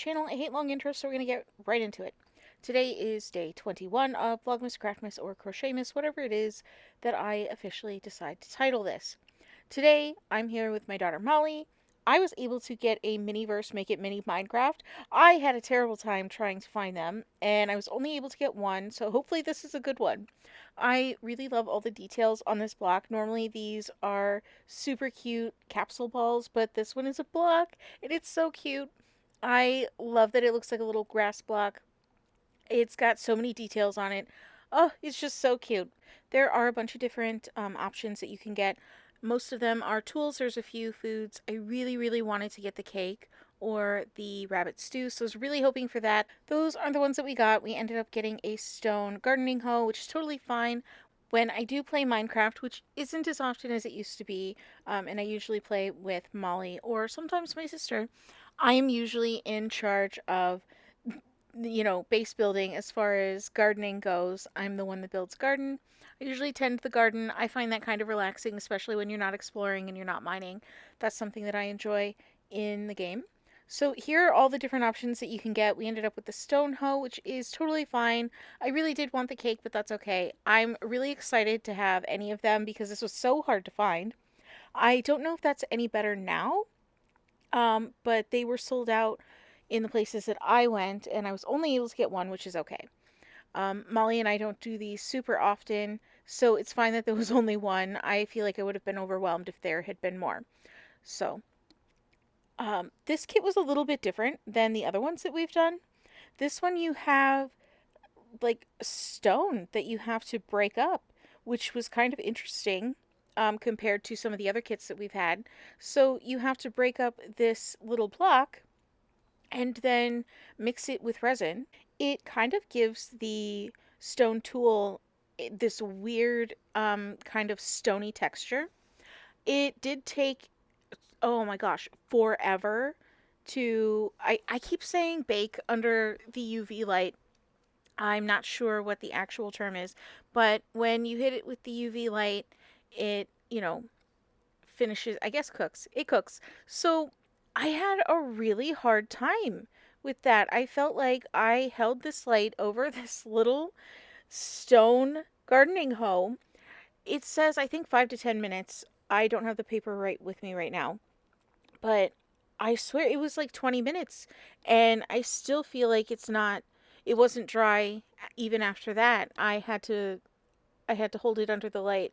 channel. I hate long intros, so we're going to get right into it. Today is day 21 of Vlogmas, Craftmas, or Crochetmas, whatever it is that I officially decide to title this. Today, I'm here with my daughter Molly. I was able to get a Miniverse Make It Mini Minecraft. I had a terrible time trying to find them, and I was only able to get one, so hopefully this is a good one. I really love all the details on this block. Normally these are super cute capsule balls, but this one is a block, and it's so cute. I love that it looks like a little grass block. It's got so many details on it. Oh, it's just so cute. There are a bunch of different options that you can get. Most of them are tools. There's a few foods. I really wanted to get the cake or the rabbit stew, so I was really hoping for that. Those are the ones that we got. We ended up getting a stone gardening hoe, which is totally fine. When I do play Minecraft, which isn't as often as it used to be, and I usually play with Molly or sometimes my sister, I am usually in charge of base building. As far as gardening goes, I'm the one that builds garden. I usually tend the garden. I find that kind of relaxing, especially when you're not exploring and you're not mining. That's something that I enjoy in the game. So here are all the different options that you can get. We ended up with the stone hoe, which is totally fine. I really did want the cake, but that's okay. I'm really excited to have any of them because this was so hard to find. I don't know if that's any better now, but they were sold out in the places that I went, and I was only able to get one, which is okay. Molly and I don't do these super often, so it's fine that there was only one. I feel like I would have been overwhelmed if there had been more. So, this kit was a little bit different than the other ones that we've done. This one you have like stone that you have to break up, which was kind of interesting compared to some of the other kits that we've had. So you have to break up this little block and then mix it with resin. It kind of gives the stone tool this weird kind of stony texture. It did take, oh my gosh, forever to, I keep saying bake under the UV light. I'm not sure what the actual term is, but when you hit it with the UV light, it, finishes, I guess cooks. It cooks. So I had a really hard time with that. I felt like I held this light over this little stone gardening hoe. It says, I think, 5 to 10 minutes. I don't have the paper right with me right now, but I swear it was like 20 minutes, and I still feel like it wasn't dry even after that. I had to hold it under the light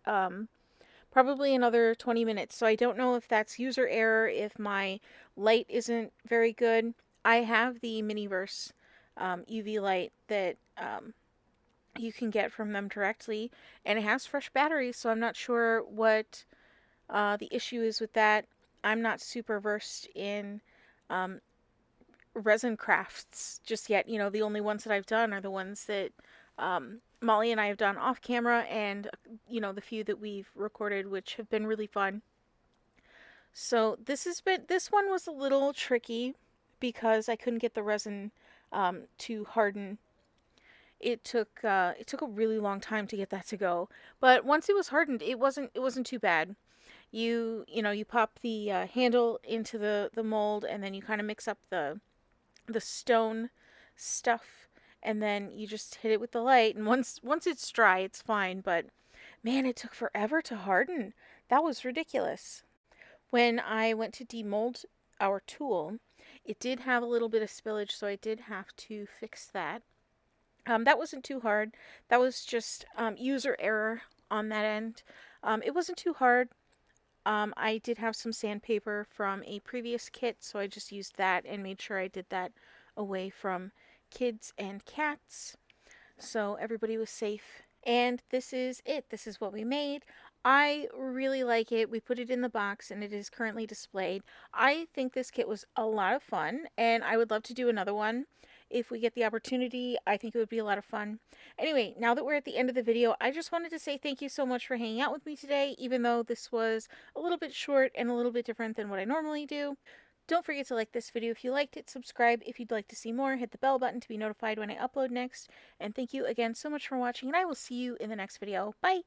probably another 20 minutes. So I don't know if that's user error, if my light isn't very good. I have the Miniverse UV light that you can get from them directly, and it has fresh batteries, so I'm not sure what the issue is with that. I'm not super versed in resin crafts just yet. The only ones that I've done are the ones that Molly and I have done off camera, and the few that we've recorded, which have been really fun. So this one was a little tricky because I couldn't get the resin to harden. It took a really long time to get that to go, but once it was hardened, it wasn't too bad. You pop the handle into the mold, and then you kind of mix up the stone stuff, and then you just hit it with the light, and once it's dry, it's fine. But man, it took forever to harden. That was ridiculous. When I went to demold our tool, it did have a little bit of spillage, so I did have to fix that. That wasn't too hard. That was just user error on that end. It wasn't too hard. I did have some sandpaper from a previous kit, so I just used that and made sure I did that away from kids and cats, so everybody was safe. And this is it. This is what we made. I really like it. We put it in the box, and it is currently displayed. I think this kit was a lot of fun, and I would love to do another one. If we get the opportunity, I think it would be a lot of fun. Anyway, now that we're at the end of the video, I just wanted to say thank you so much for hanging out with me today, even though this was a little bit short and a little bit different than what I normally do. Don't forget to like this video if you liked it, subscribe if you'd like to see more, hit the bell button to be notified when I upload next, and thank you again so much for watching, and I will see you in the next video. Bye!